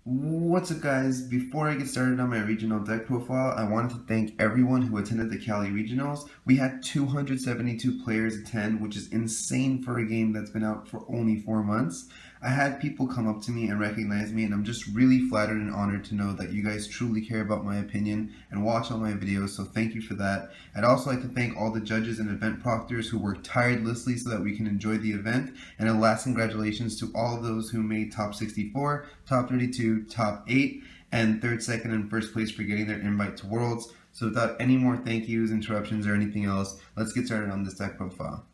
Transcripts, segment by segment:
What's up guys, before I get started on my regional deck profile, I wanted to thank everyone who attended the Cali regionals. We had 272 players attend, which is insane for a game that's been out for only 4 months. I had people come up to me and recognize me, and I'm just really flattered and honored to know that you guys truly care about my opinion and watch all my videos, so thank you for that. I'd also like to thank all the judges and event proctors who worked tirelessly so that we can enjoy the event, and a last congratulations to all of those who made top 64, top 32, top 8, and third, second, and first place for getting their invite to Worlds. So without any more thank yous, interruptions, or anything else, let's get started on this deck profile.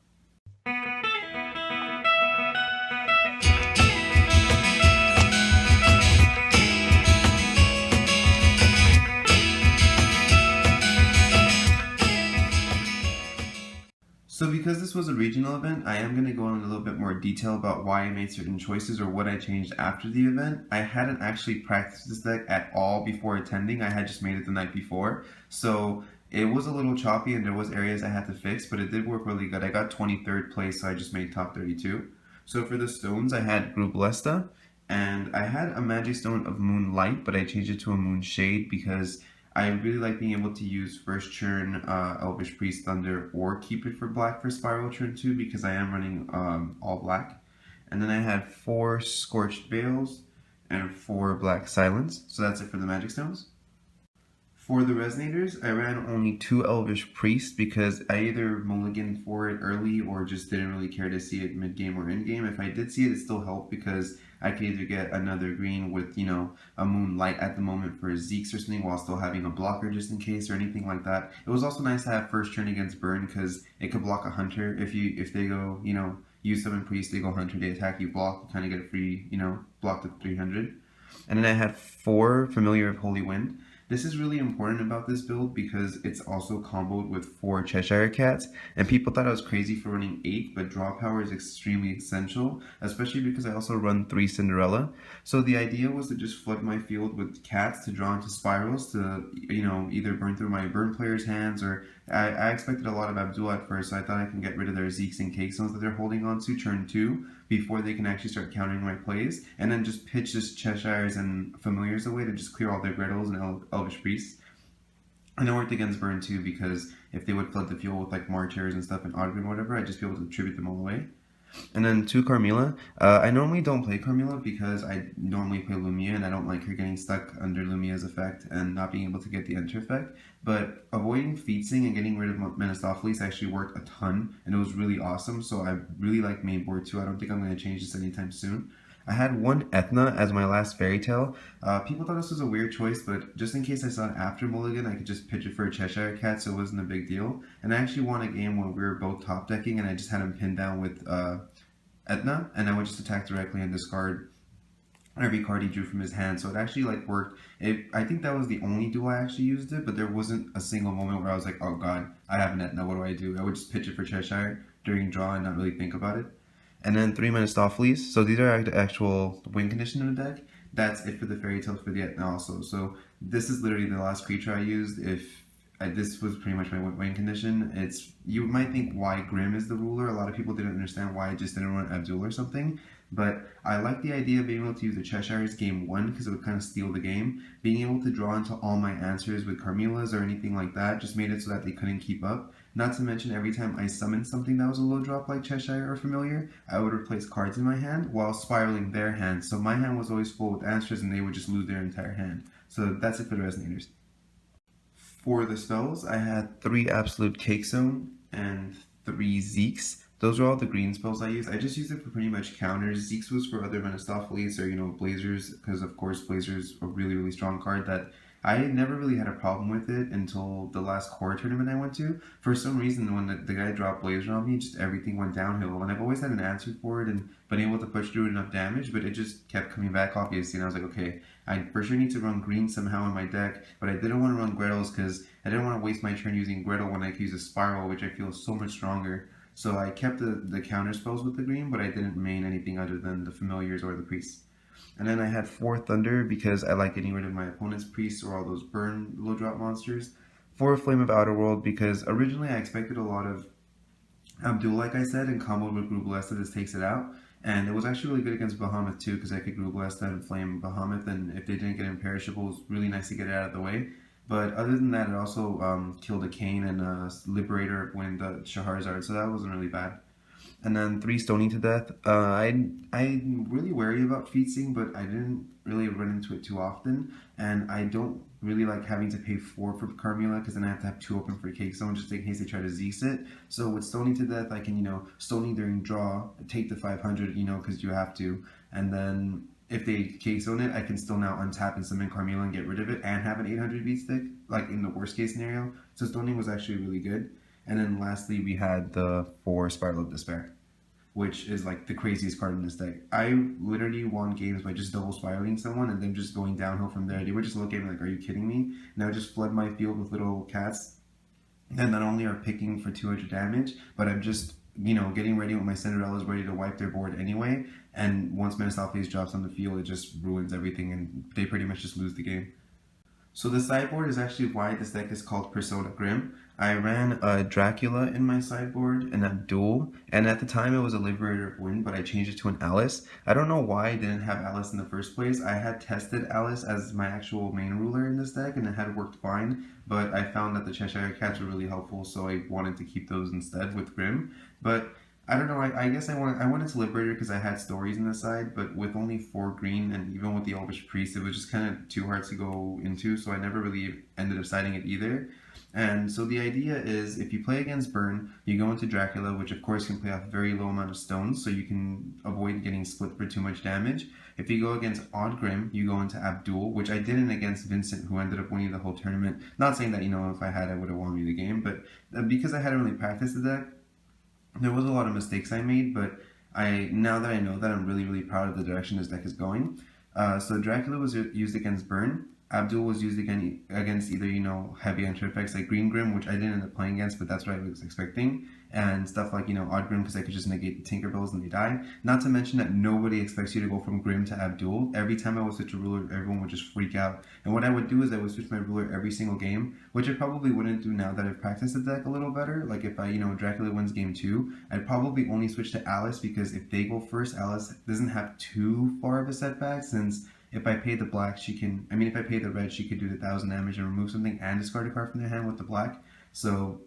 So because this was a regional event, I am going to go in a little bit more detail about why I made certain choices or what I changed after the event. I hadn't actually practiced this deck at all before attending. I had just made it the night before. So it was a little choppy and there was areas I had to fix, but it did work really good. I got 23rd place, so I just made top 32. So for the stones, I had Grublesta, and I had a magic stone of Moonlight, but I changed it to a Moonshade because I really like being able to use first turn Elvish Priest Thunder or keep it for black for Spiral turn 2 because I am running all black. And then I had 4 Scorched Veils and 4 Black Silence, so that's it for the magic stones. For the resonators, I ran only 2 Elvish Priests because I either mulliganed for it early or just didn't really care to see it mid-game or in-game. If I did see it, it still helped because I could either get another green with, a Moonlight at the moment for Zeke's or something while still having a blocker just in case or anything like that. It was also nice to have first turn against Burn because it could block a Hunter. If they go, use summon Priest, they go Hunter, they attack you, block, you kind of get a free, block to 300. And then I had 4 Familiar of Holy Wind. This is really important about this build because it's also comboed with 4 Cheshire Cats, and people thought I was crazy for running 8, but draw power is extremely essential, especially because I also run 3 Cinderella. So the idea was to just flood my field with cats to draw into spirals to, either burn through my burn players' hands, or I expected a lot of Abdul at first, so I thought I can get rid of their Zeeks and Cake Stones that they're holding on to turn 2 before they can actually start countering my plays, and then just pitch just Cheshires and Familiars away to just clear all their Grettles and Elvish Priests. And it worked against Burn too because if they would flood the field with like Martyrs and stuff and Audrey or whatever, I'd just be able to tribute them all away. And then 2 Carmilla. I normally don't play Carmilla because I normally play Lumia and I don't like her getting stuck under Lumia's effect and not being able to get the enter effect. But avoiding Fiethsing and getting rid of Mephistopheles actually worked a ton and it was really awesome. So I really like main board too. I don't think I'm going to change this anytime soon. I had 1 Ethna as my last fairy tale. People thought this was a weird choice, but just in case I saw it after Mulligan, I could just pitch it for a Cheshire Cat, so it wasn't a big deal. And I actually won a game when we were both top decking, and I just had him pinned down with Etna, and I would just attack directly and discard every card he drew from his hand. So it actually worked. I think that was the only duel I actually used it, but there wasn't a single moment where I was like, oh god, I have an Etna, what do I do? I would just pitch it for Cheshire during draw and not really think about it. And then 3 Mephistopheles. So these are the actual win condition in the deck. That's it for the fairy tales for the Etna also. So this is literally the last creature I used. This was pretty much my win condition. You might think why Grimm is the ruler. A lot of people didn't understand why I just didn't run Abdul or something. But I like the idea of being able to use the Cheshires game 1 because it would kind of steal the game. Being able to draw into all my answers with Carmillas or anything like that just made it so that they couldn't keep up. Not to mention every time I summoned something that was a low drop like Cheshire or Familiar, I would replace cards in my hand while spiraling their hand. So my hand was always full with answers and they would just lose their entire hand. So that's it for the Resonators. For the spells, I had 3 Absolute Cake Zone and 3 Zeeks. Those are all the green spells I used. I just used it for pretty much counters. Zeeks was for other Mephistopheles or, Blazers, because of course Blazers a really, really strong card that I never really had a problem with it until the last core tournament I went to. For some reason, when the guy dropped Blazer on me, just everything went downhill. And I've always had an answer for it and been able to push through enough damage, but it just kept coming back, obviously. And I was like, okay, I for sure need to run green somehow in my deck, but I didn't want to run Grettles because I didn't want to waste my turn using Gretel when I could use a Spiral, which I feel is so much stronger. So I kept the counter spells with the green, but I didn't main anything other than the Familiars or the Priests. And then I had 4 Thunder because I like getting rid of my opponent's Priests or all those burn low drop monsters. 4 Flame of Outer World because originally I expected a lot of Abdul, like I said, and comboed with Grublesta, this takes it out. And it was actually really good against Bahamut too, because I could Group Blast that and Flame Bahamut, and if they didn't get imperishable, it was really nice to get it out of the way. But other than that, it also killed a Kane and a Liberator when the Shahrazard, so that wasn't really bad. And then 3 Stoning to Death. I'm really wary about Fiethsing, but I didn't really run into it too often. And I don't really like having to pay 4 for Carmilla, because then I have to have 2 open for Cake Zone just in case they try to Zeus it. So with Stoning to Death, I can, Stoning during draw, take the 500, because you have to. And then if they Cake Zone it, I can still now untap and summon Carmilla and get rid of it and have an 800 beat stick, like in the worst case scenario. So Stoning was actually really good. And then lastly, we had the 4 Spiral of Despair, which is like the craziest card in this deck. I literally won games by just double spiraling someone and then just going downhill from there. They would just look at me like, are you kidding me? And I would just flood my field with little cats that not only are picking for 200 damage, but I'm just, getting ready with my Cinderellas ready to wipe their board anyway. And once Menasalphes drops on the field, it just ruins everything and they pretty much just lose the game. So the sideboard is actually why this deck is called Persona Grimm. I ran a Dracula in my sideboard, an Abdul, and at the time it was a Liberator of Wind, but I changed it to an Alice. I don't know why I didn't have Alice in the first place. I had tested Alice as my actual main ruler in this deck, and it had worked fine, but I found that the Cheshire Cats were really helpful, so I wanted to keep those instead with Grimm. But I don't know, I guess I wanted to Liberator because I had stories in the side, but with only 4 green and even with the Elvish Priest, it was just kind of too hard to go into, so I never really ended up siding it either. And so the idea is, if you play against Burn, you go into Dracula, which of course can play off a very low amount of stones, so you can avoid getting split for too much damage. If you go against Odd Grimm, you go into Abdul, which I didn't against Vincent, who ended up winning the whole tournament. Not saying that, if I had, I would have won me the game, but because I hadn't really practiced the deck, there was a lot of mistakes I made, but now that I know that, I'm really, really proud of the direction this deck is going. So Dracula was used against Burn. Abdul was used against either, heavy enter effects like Green Grimm, which I didn't end up playing against, but that's what I was expecting. And stuff like, Odd Grimm, because I could just negate the Tinkerbells and they die. Not to mention that nobody expects you to go from Grimm to Abdul. Every time I would switch a ruler, everyone would just freak out. And what I would do is I would switch my ruler every single game, which I probably wouldn't do now that I've practiced the deck a little better. Like if I, Dracula wins game 2, I'd probably only switch to Alice, because if they go first, Alice doesn't have too far of a setback, since if I pay the black, if I pay the red, she could do the 1000 damage and remove something and discard a card from their hand with the black. So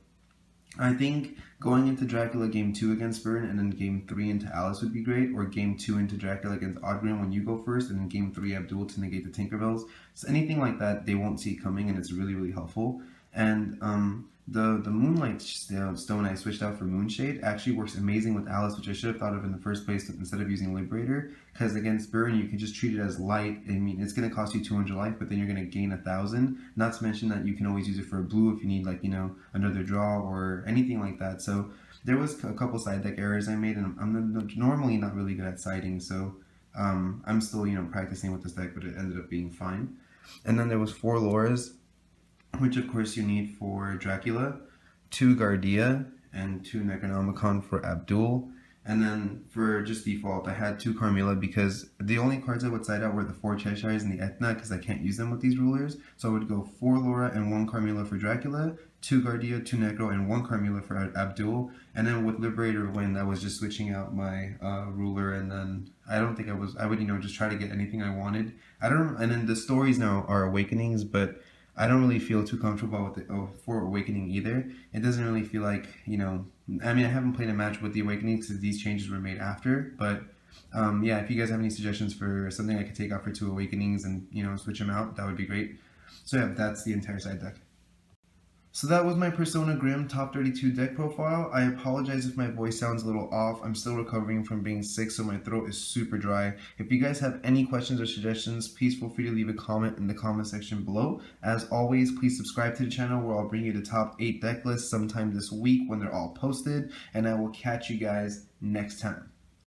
I think going into Dracula game 2 against Burn and then game 3 into Alice would be great, or game 2 into Dracula against Odd Grimm when you go first, and then game 3 Abdul to negate the Tinkerbells. So anything like that, they won't see it coming, and it's really, really helpful. And the Moonlight Stone I switched out for Moonshade actually works amazing with Alice, which I should have thought of in the first place instead of using Liberator, because against Burn you can just treat it as light. I mean, it's going to cost you 200 life, but then you're going to gain 1000. Not to mention that you can always use it for a blue if you need, like, another draw or anything like that. So there was a couple side deck errors I made, and I'm normally not really good at siding, so I'm still, practicing with this deck, but it ended up being fine. And then there was 4 Lauras, which of course you need for Dracula, 2 Gardia, and 2 Necronomicon for Abdul. And then for just default, I had 2 Carmilla, because the only cards I would side out were the 4 Cheshires and the Etna, because I can't use them with these rulers. So I would go 4 Laura and 1 Carmilla for Dracula, 2 Gardia, 2 Necro, and 1 Carmilla for Abdul. And then with Liberator Wind, I was just switching out my ruler, and then I would, just try to get anything I wanted. And then the stories now are Awakenings, but I don't really feel too comfortable with it for Awakening either. It doesn't really feel like, I haven't played a match with the Awakening because these changes were made after, but yeah, if you guys have any suggestions for something I could take out for 2 Awakenings and, switch them out, that would be great. So yeah, that's the entire side deck. So that was my Persona Grimm top 32 deck profile. I apologize if my voice sounds a little off. I'm still recovering from being sick, so my throat is super dry. If you guys have any questions or suggestions, please feel free to leave a comment in the comment section below. As always, please subscribe to the channel, where I'll bring you the top 8 deck lists sometime this week when they're all posted, and I will catch you guys next time.